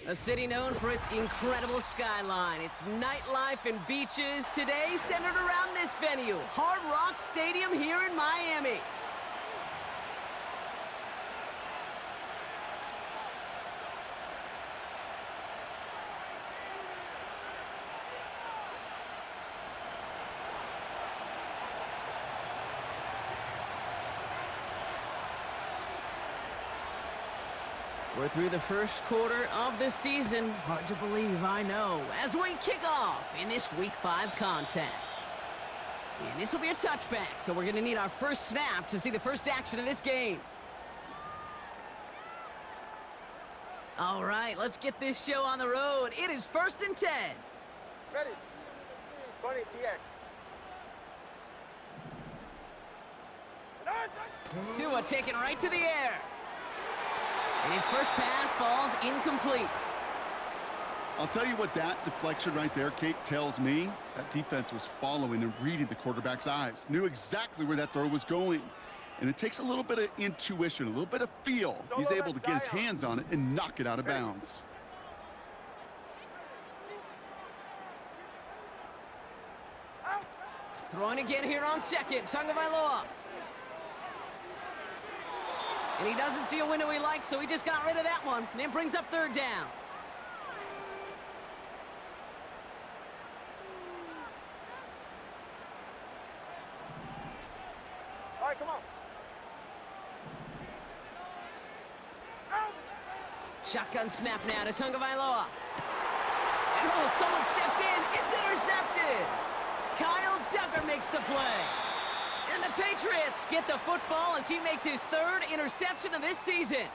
A city known for its incredible skyline, its nightlife and beaches, today centered around this venue, Hard Rock Stadium here in Miami. We're through the first quarter of the season. Hard to believe, I know, as we kick off in this Week 5 contest. And this will be a touchback, so we're going to need our first snap to see the first action of this game. All right, let's get this show on the road. It is 1st and 10. Ready. 20 TX. Tua taken right to the air. And his first pass falls incomplete. I'll tell you what that deflection right there, Kate, tells me. That defense was following and reading the quarterback's eyes. Knew exactly where that throw was going. And it takes a little bit of intuition, a little bit of feel. He's able to get his hands on it and knock it out of bounds. Throwing again here on second. Tagovailoa. And he doesn't see a window he likes, so he just got rid of that one. And then brings up 3rd down. All right, come on. Shotgun snap now to Tagovailoa. And oh, someone stepped in. It's intercepted. Kyle Duggar makes the play. And the Patriots get the football as he makes his 3rd interception of this season.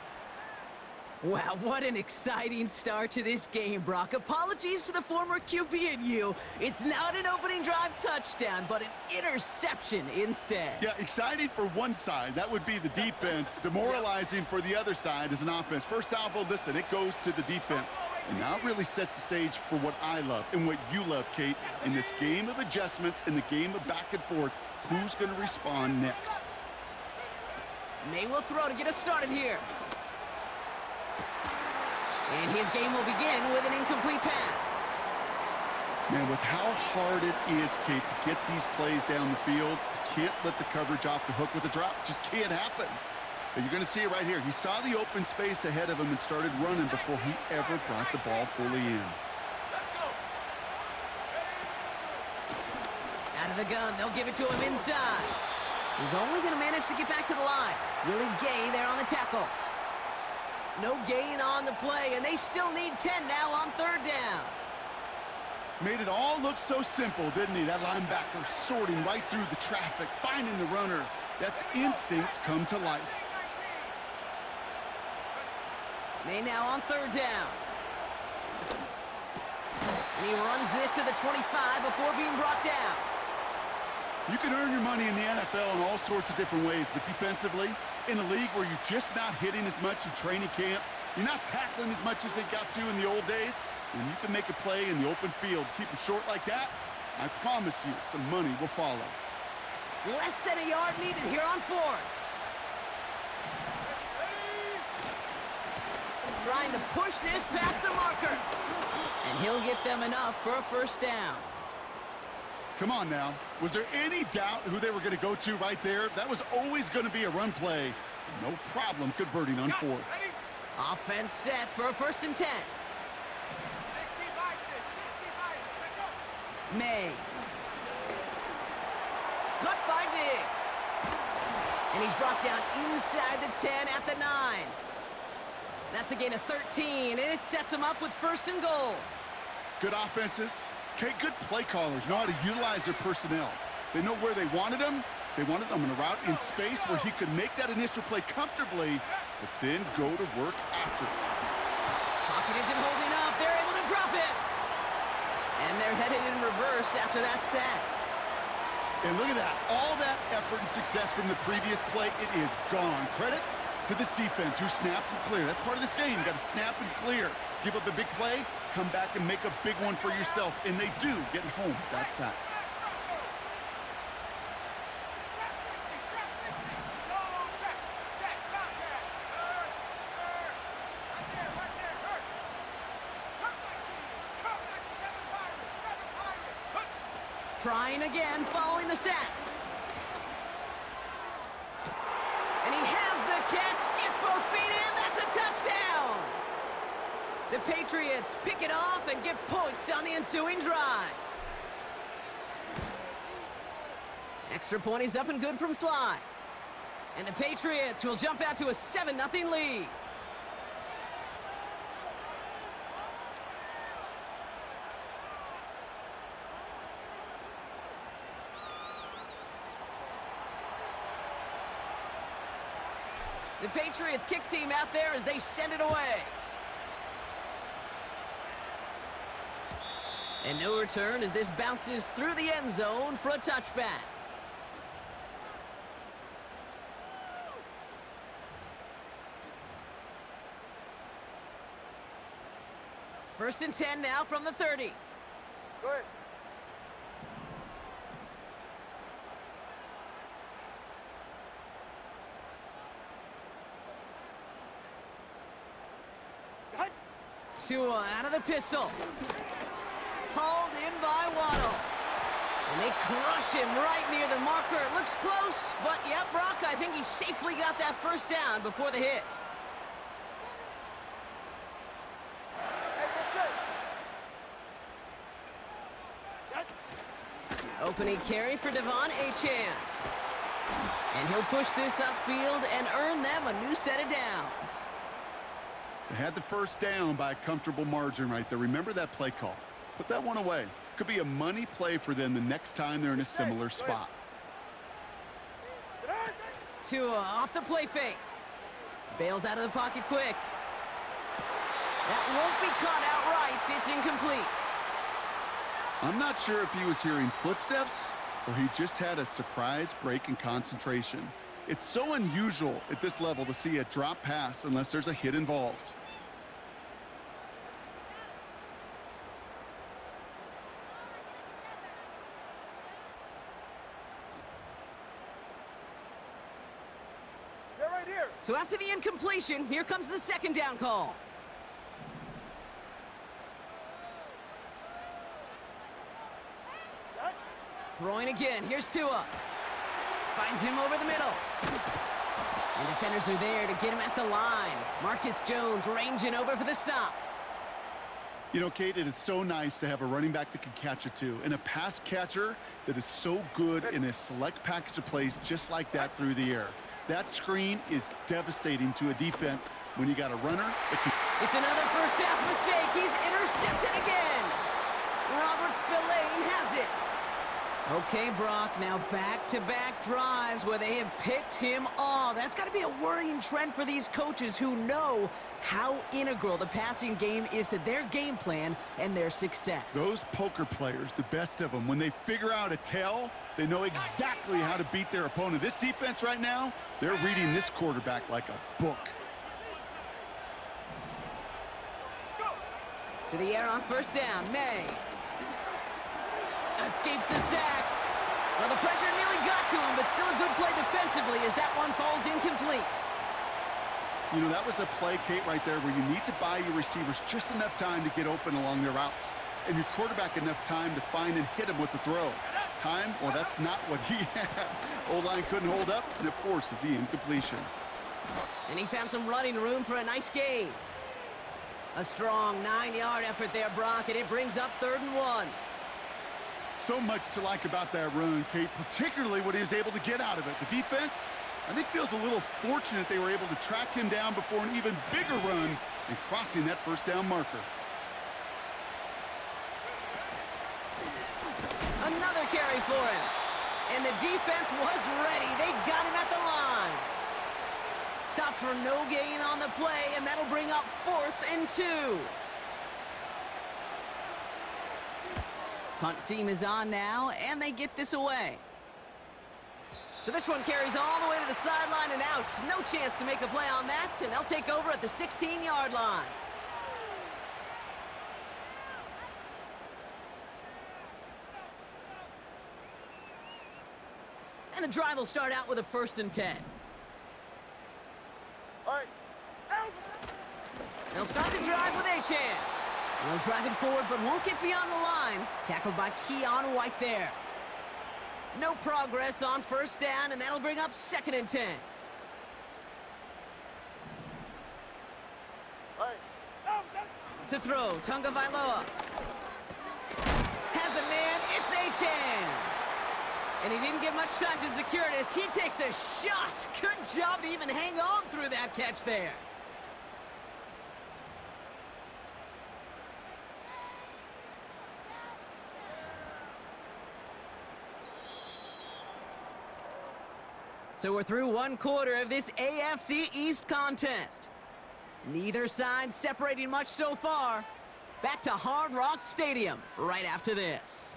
Wow, what an exciting start to this game, Brock. Apologies to the former QB and you. It's not an opening drive touchdown, but an interception instead. Yeah, exciting for one side. That would be the defense. Demoralizing for the other side as an offense. First salvo, listen, it goes to the defense. And now it really sets the stage for what I love and what you love, Kate, in this game of adjustments, in the game of back and forth. Who's going to respond next? May will throw to get us started here. And his game will begin with an incomplete pass. Man, with how hard it is, Kate, to get these plays down the field, you can't let the coverage off the hook with a drop. It just can't happen. But you're going to see it right here. He saw the open space ahead of him and started running before he ever brought the ball fully in. Out of the gun, they'll give it to him inside. He's only going to manage to get back to the line. Really Gay there on the tackle. No gain on the play, and they still need 10 now on 3rd down. Made it all look so simple, didn't he? That linebacker sorting right through the traffic, finding the runner. That's instincts come to life. May now on 3rd down. And he runs this to the 25 before being brought down. You can earn your money in the NFL in all sorts of different ways, but defensively, in a league where you're just not hitting as much in training camp, you're not tackling as much as they got to in the old days, when you can make a play in the open field, keep them short like that, I promise you some money will follow. Less than a yard needed here on 4th. Trying to push this past the marker. And he'll get them enough for a 1st down. Come on now. Was there any doubt who they were going to go to right there? That was always going to be a run play. No problem converting on 4th. Offense set for a 1st and 10. May. Cut by Diggs. And he's brought down inside the 10 at the 9. That's a gain of 13, and it sets him up with 1st and goal. Good offenses. Okay, good play callers know how to utilize their personnel. They know where they wanted them. They wanted them in a route in space where he could make that initial play comfortably, but then go to work after it. Pocket isn't holding up. They're able to drop it. And they're headed in reverse after that sack. And look at that. All that effort and success from the previous play, it is gone. Credit to this defense who snapped and cleared. That's part of this game. You got to snap and clear. Give up a big play, come back and make a big one for yourself. And they do, getting home with that sack. Trying again, following the sack. And he has the catch, gets both feet in, that's a touchdown! The Patriots pick it off and get points on the ensuing drive. Extra point is up and good from Sly. And the Patriots will jump out to a 7-0 lead. The Patriots kick team out there as they send it away. And no return as this bounces through the end zone for a touchback. First and 10 now from the 30. Go ahead. Tua out of the pistol. Hauled in by Waddle. And they crush him right near the marker. Looks close, but yep, Brock, I think he safely got that first down before the hit. Opening carry for Devon Achane. And he'll push this upfield and earn them a new set of downs. They had the first down by a comfortable margin right there. Remember that play call. Put that one away. Could be a money play for them the next time they're in a similar spot. Tua off the play fake. Bails out of the pocket quick. That won't be caught outright. It's incomplete. I'm not sure if he was hearing footsteps or he just had a surprise break in concentration. It's so unusual at this level to see a drop pass unless there's a hit involved. They're right here. So after the incompletion, here comes the second down call. Set. Throwing again. Here's Tua. Finds him over the middle. And defenders are there to get him at the line. Marcus Jones ranging over for the stop. You know, Kate, it is so nice to have a running back that can catch it too, and a pass catcher that is so good in a select package of plays just like that through the air. That screen is devastating to a defense when you got a runner that can... It's another first half mistake. He's intercepted again. Robert Spillane has it. Okay, Brock, now back-to-back drives where they have picked him off. That's got to be a worrying trend for these coaches who know how integral the passing game is to their game plan and their success. Those poker players, the best of them, when they figure out a tell, they know exactly how to beat their opponent. This defense right now, they're reading this quarterback like a book. To the air on first down, May. Escapes the sack. Well, the pressure nearly got to him, but still a good play defensively as that one falls incomplete. You know, that was a play, Kate, right there where you need to buy your receivers just enough time to get open along their routes, and your quarterback enough time to find and hit him with the throw. Time, well, that's not what he had. O-line couldn't hold up, and it forces the incompletion. And he found some running room for a nice gain. A strong 9-yard effort there, Brock, and it brings up 3rd and 1. So much to like about that run, Kate, particularly what he was able to get out of it. The defense, I think, feels a little fortunate they were able to track him down before an even bigger run and crossing that first down marker. Another carry for him. And the defense was ready. They got him at the line. Stop for no gain on the play, and that'll bring up 4th and 2. Punt team is on now, and they get this away. So this one carries all the way to the sideline and out. No chance to make a play on that, and they'll take over at the 16-yard line. And the drive will start out with a 1st and 10. All right. Out. They'll start the drive with Achane. They'll drive it forward, but won't get beyond the line. Tackled by Keon White there. No progress on first down, and that'll bring up 2nd and 10. All right. To throw, Tunga Vailoa. Has a man, it's Achan. And he didn't get much time to secure it as he takes a shot. Good job to even hang on through that catch there. So we're through 1 quarter of this AFC East contest. Neither side separating much so far. Back to Hard Rock Stadium right after this.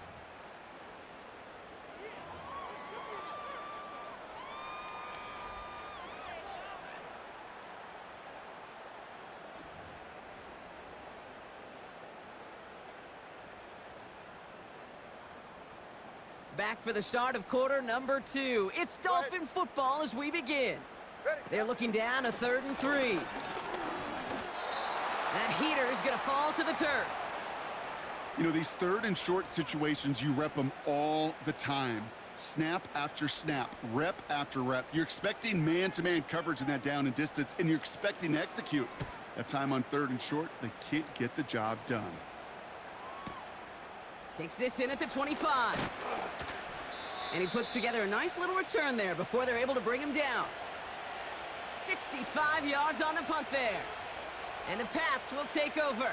Back for the start of quarter number 2. It's Dolphin football as we begin. They're looking down a 3rd and 3. That heater is going to fall to the turf. You know, these 3rd and short situations, you rep them all the time. Snap after snap, rep after rep. You're expecting man-to-man coverage in that down and distance, and you're expecting to execute. That time on 3rd and short, they can't get the job done. Takes this in at the 25. And he puts together a nice little return there before they're able to bring him down. 65 yards on the punt there. And the Pats will take over.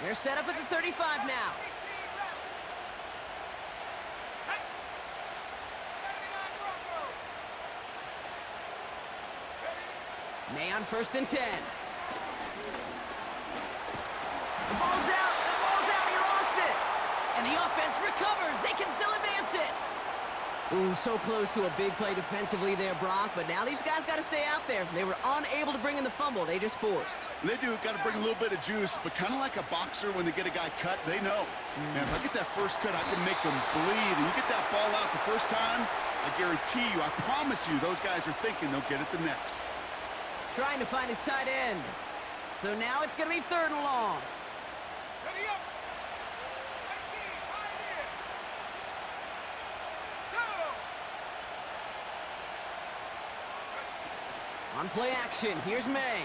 They're set up at the 35 now. May on 1st and 10. The ball's out. The ball's out. He lost it. And the offense recovers. They can still advance it. Ooh, so close to a big play defensively there, Brock. But now these guys got to stay out there. They were unable to bring in the fumble. They just forced. They do. Got to bring a little bit of juice, but kind of like a boxer when they get a guy cut, they know. And if I get that first cut, I can make them bleed. And you get that ball out the first time, I guarantee you, I promise you, those guys are thinking they'll get it the next. Trying to find his tight end. So now it's going to be 3rd and long. Ready up. 19, pioneer. Go. On play action, here's May.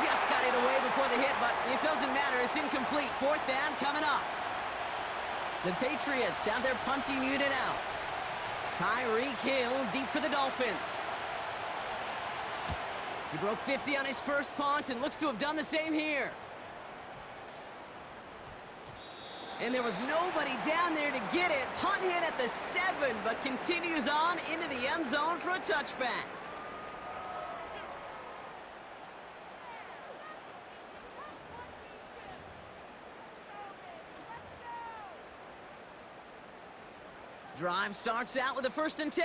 Just got it away before the hit, but it doesn't matter. It's incomplete. 4th down coming up. The Patriots have their punting unit out. Tyreek Hill deep for the Dolphins. He broke 50 on his first punt and looks to have done the same here. And there was nobody down there to get it. Punt hit at the 7, but continues on into the end zone for a touchback. Drive starts out with a 1st and 10.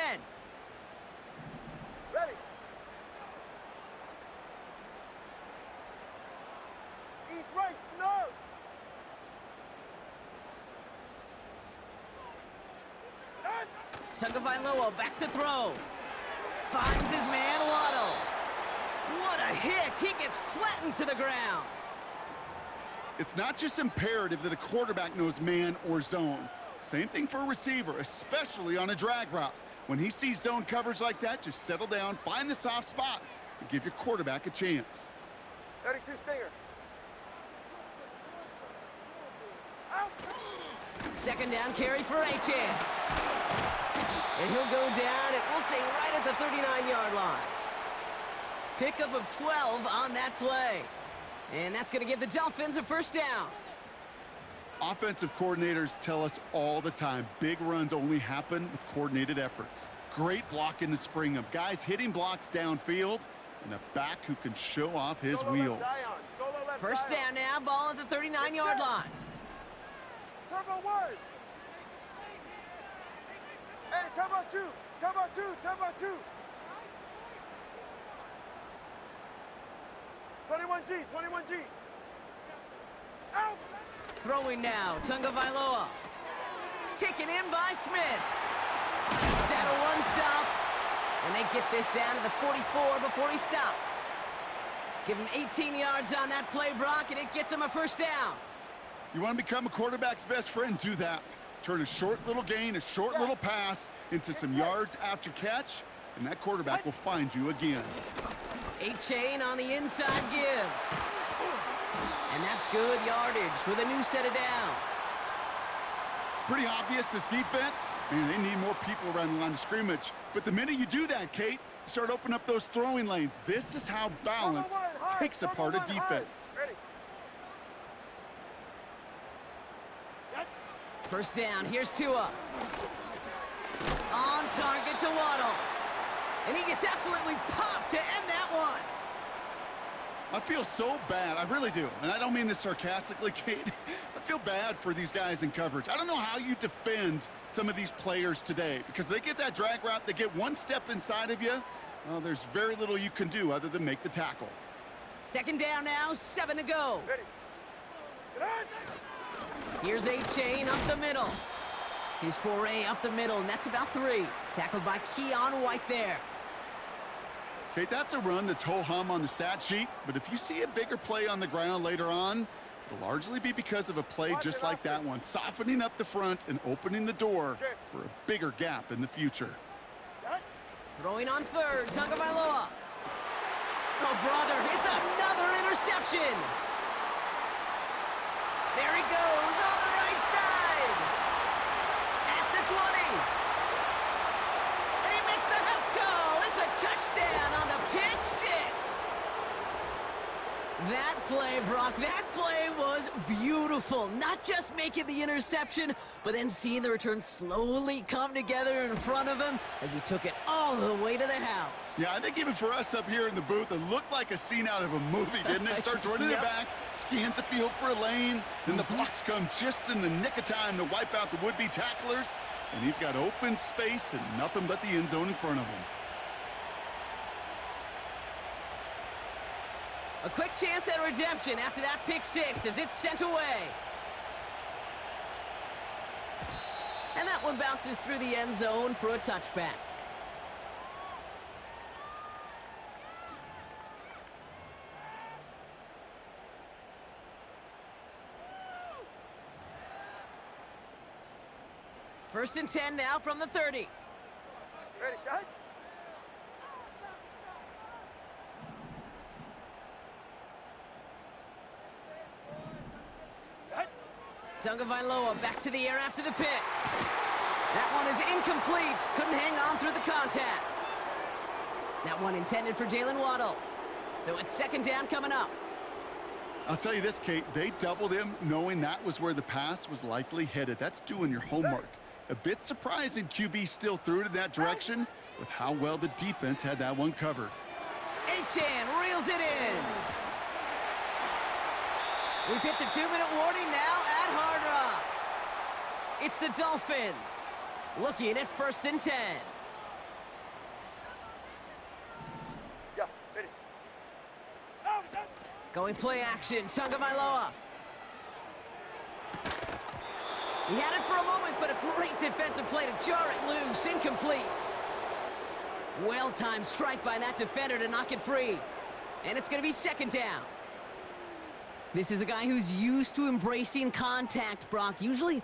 Ready. East right, snug. Tunga Vailoa back to throw. Finds his man Waddle. What a hit! He gets flattened to the ground. It's not just imperative that a quarterback knows man or zone. Same thing for a receiver, especially on a drag route. When he sees zone coverage like that, just settle down, find the soft spot, and give your quarterback a chance. 32 stinger. Out. 2nd down carry for Achan. And he'll go down, and we'll say right at the 39-yard line. Pickup of 12 on that play. And that's going to give the Dolphins a 1st down. Offensive coordinators tell us all the time, big runs only happen with coordinated efforts. Great blocking to spring them. Guys hitting blocks downfield, and a back who can show off his Solo wheels. left Zion. Solo left 1st Zion. down now, ball at the 39-yard line. Turbo 1. Hey, turbo 2. Turbo 2. Turbo 2. 21G. 21G. Out. Throwing now, Tunga Vailoa. Taken in by Smith. Takes out a 1-stop. And they get this down to the 44 before he stopped. Give him 18 yards on that play, Brock, and it gets him a first down. You want to become a quarterback's best friend, do that. Turn a short little gain, a short little pass into some yards after catch, and that quarterback will find you again. A-chain on the inside give. And that's good yardage with a new set of downs. Pretty obvious, this defense, man, they need more people around the line of scrimmage. But the minute you do that, Kate, you start opening up those throwing lanes. This is how balance takes apart a defense. First down, here's Tua. On target to Waddle. And he gets absolutely popped to end that one. I feel so bad, I really do. And I don't mean this sarcastically, Kate. I feel bad for these guys in coverage. I don't know how you defend some of these players today because they get that drag route, they get one step inside of you. Well, there's very little you can do other than make the tackle. Second down now, 7 to go. Ready. Get on. Here's A-chain up the middle. His foray up the middle, and that's about 3. Tackled by Keon White there. Kate, that's a run that's ho-hum on the stat sheet, but if you see a bigger play on the ground later on, it'll largely be because of a play just like that one, softening up the front and opening the door for a bigger gap in the future. Throwing on third, Tagovailoa. Oh, brother, it's another interception. There he goes on the right side. At the 20. And he makes the house go. It's a touchdown on the pick 6. That play, Brock, that play was beautiful. Not just making the interception, but then seeing the return slowly come together in front of him as he took it all the way to the house. Yeah, I think even for us up here in the booth, it looked like a scene out of a movie, didn't it? Starts running the back, scans the field for a lane, then the blocks come just in the nick of time to wipe out the would-be tacklers, and he's got open space and nothing but the end zone in front of him. A quick chance at redemption after that pick 6 as it's sent away. And that one bounces through the end zone for a touchback. First and 10 now from the 30. Ready, shot. Tagovailoa back to the air after the pick. That one is incomplete. Couldn't hang on through the contact. That one intended for Jalen Waddle. So it's second down coming up. I'll tell you this, Kate, they doubled him knowing that was where the pass was likely headed. That's doing your homework. A bit surprising QB still threw it in that direction with how well the defense had that one covered. Achane reels it in. We've hit the 2-minute warning now at Hard Rock. It's the Dolphins looking at first and 10. Yeah, ready. Going play action, Tagovailoa. He had it for a moment, but a great defensive play to jar it loose, incomplete. Well-timed strike by that defender to knock it free. And it's going to be second down. This is a guy who's used to embracing contact, Brock. Usually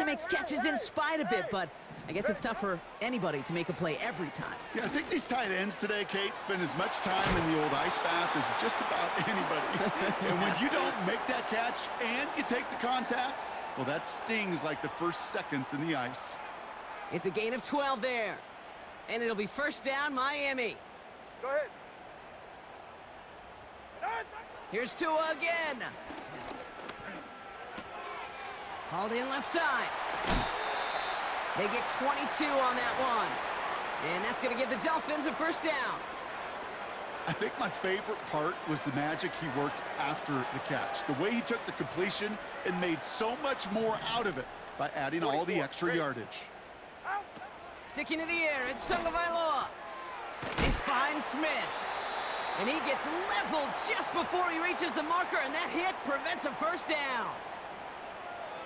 makes catches in spite of it, but I guess it's tough for anybody to make a play every time. Yeah, I think these tight ends today, Kate, spend as much time in the old ice bath as just about anybody. And when you don't make that catch and you take the contact, well, that stings like the first seconds in the ice. It's a gain of 12 there. And it'll be first down, Miami. Go ahead. Here's Tua again. Hauled in left side. They get 22 on that one. And that's going to give the Dolphins a first down. I think my favorite part was the magic he worked after the catch. The way he took the completion and made so much more out of it by adding all the extra yardage. Sticking to the air, it's Tagovailoa. He's behind Smith. And he gets leveled just before he reaches the marker, and that hit prevents a first down.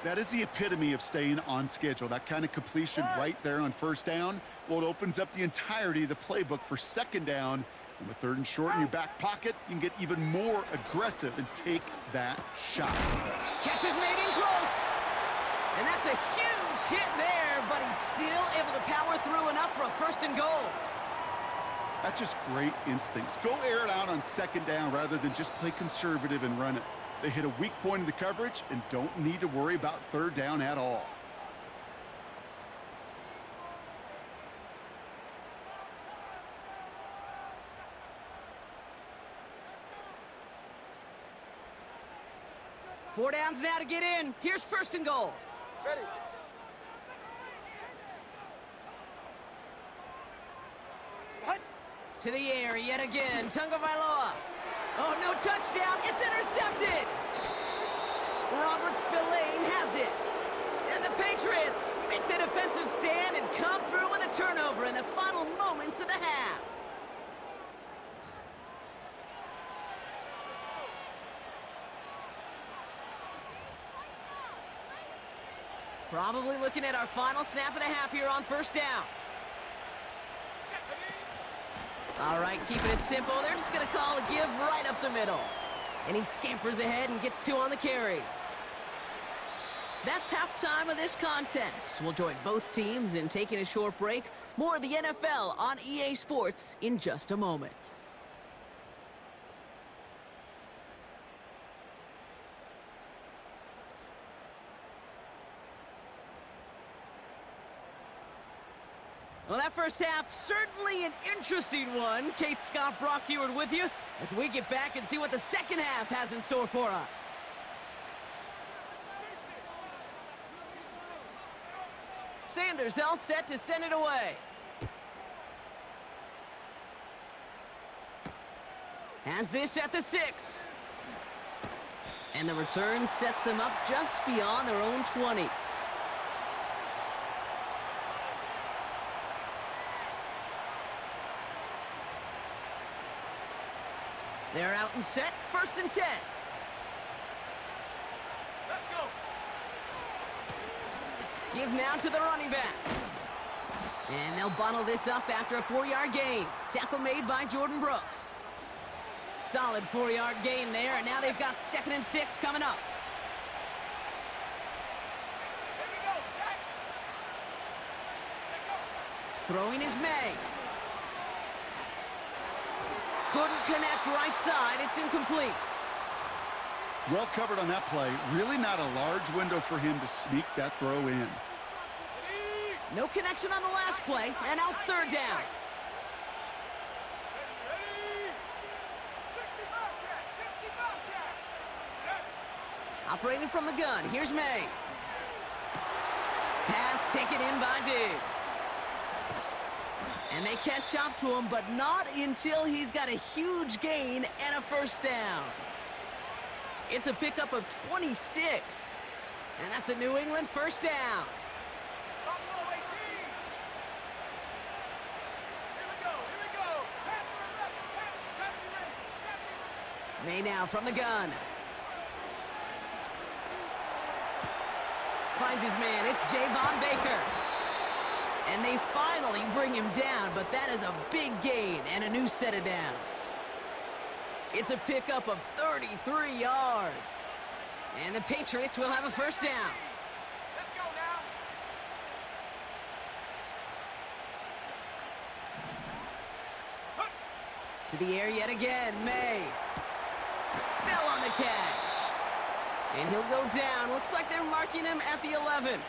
That is the epitome of staying on schedule. That kind of completion right there on first down. Well, it opens up the entirety of the playbook for second down And with 3rd and short in your back pocket, you can get even more aggressive and take that shot. Catch is made in close. And that's a huge hit there, but he's still able to power through enough for a 1st and goal. That's just great instincts. Go air it out on 2nd down rather than just play conservative and run it. They hit a weak point in the coverage and don't need to worry about 3rd down at all. Four downs now to get in. Here's 1st and goal. Ready. To the air yet again. Tagovailoa. Oh, no touchdown. It's intercepted. Robert Spillane has it. And the Patriots make the defensive stand and come through with a turnover in the final moments of the half. Probably looking at our final snap of the half here on 1st down. All right, keeping it simple. They're just going to call a give right up the middle. And he scampers ahead and gets 2 on the carry. That's halftime of this contest. We'll join both teams in taking a short break. More of the NFL on EA Sports in just a moment. Well, that first half, certainly an interesting one. Kate Scott, Brock Eward with you as we get back and see what the 2nd half has in store for us. Sanders all set to send it away. Has this at the 6. And the return sets them up just beyond their own 20. They're out and set. 1st and 10. Let's go. Give now to the running back. And they'll bundle this up after a 4-yard gain. Tackle made by Jordan Brooks. Solid 4-yard gain there, and now they've got 2nd and 6 coming up. Here we go, Shaq. Throwing is May. Couldn't connect right side. It's incomplete. Well covered on that play. Really not a large window for him to sneak that throw in. No connection on the last play, and out 3rd down. Ready. 65 Jack. 65 Jack. Operating from the gun. Here's May. Pass taken in by Diggs. And they catch up to him, but not until he's got a huge gain and a 1st down. It's a pickup of 26. And that's a New England 1st down. Buffalo 18. Here we go. Panther 11. May now from the gun. Finds his man. It's Javon Baker. And they finally bring him down, but that is a big gain and a new set of downs. It's a pickup of 33 yards. And the Patriots will have a 1st down. Let's go now. To the air yet again, May. Fell on the catch. And he'll go down. Looks like they're marking him at the 11.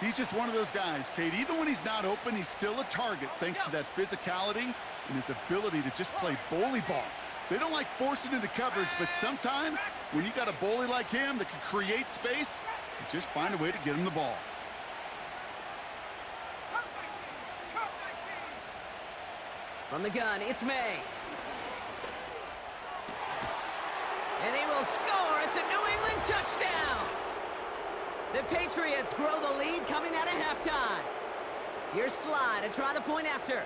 He's just one of those guys, Kate. Even when he's not open, he's still a target thanks to that physicality and his ability to just play bully ball. They don't like forcing into coverage, but sometimes when you got a bully like him that can create space, you just find a way to get him the ball. From the gun, it's May. And they will score. It's a New England touchdown. The Patriots grow the lead coming out of halftime. Here's Sly to try the point after.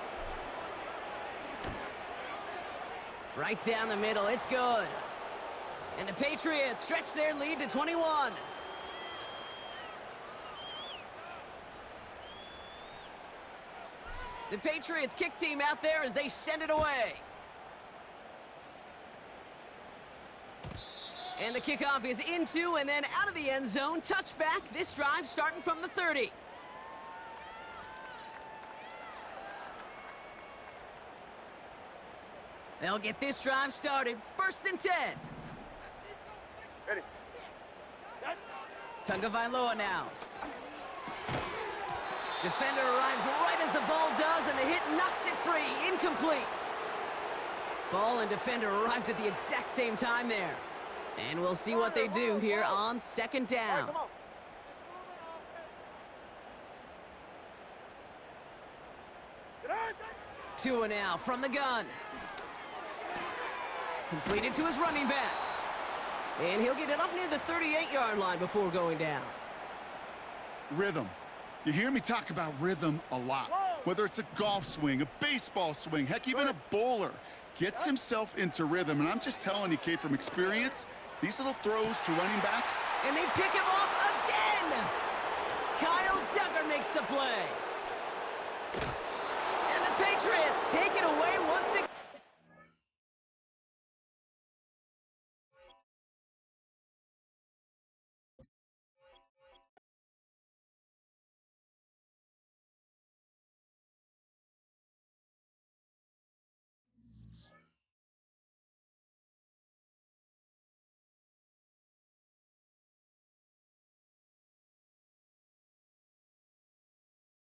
Right down the middle, it's good. And the Patriots stretch their lead to 21. The Patriots kick team out there as they send it away. And the kickoff is into and then out of the end zone. Touchback. This drive starting from the 30. They'll get this drive started. First and 10. Ready. Tagovailoa now. Defender arrives right as the ball does, and the hit knocks it free. Incomplete. Ball and defender arrived at the exact same time there. And we'll see what they do here on second down. Come on. 2 now from the gun. Completed to his running back. And he'll get it up near the 38-yard line before going down. Rhythm. You hear me talk about rhythm a lot. Whether it's a golf swing, a baseball swing, heck, even a bowler gets himself into rhythm. And I'm just telling you, Kate, from experience, these little throws to running backs. And they pick him off again! Kyle Duggar makes the play. And the Patriots take it away once again.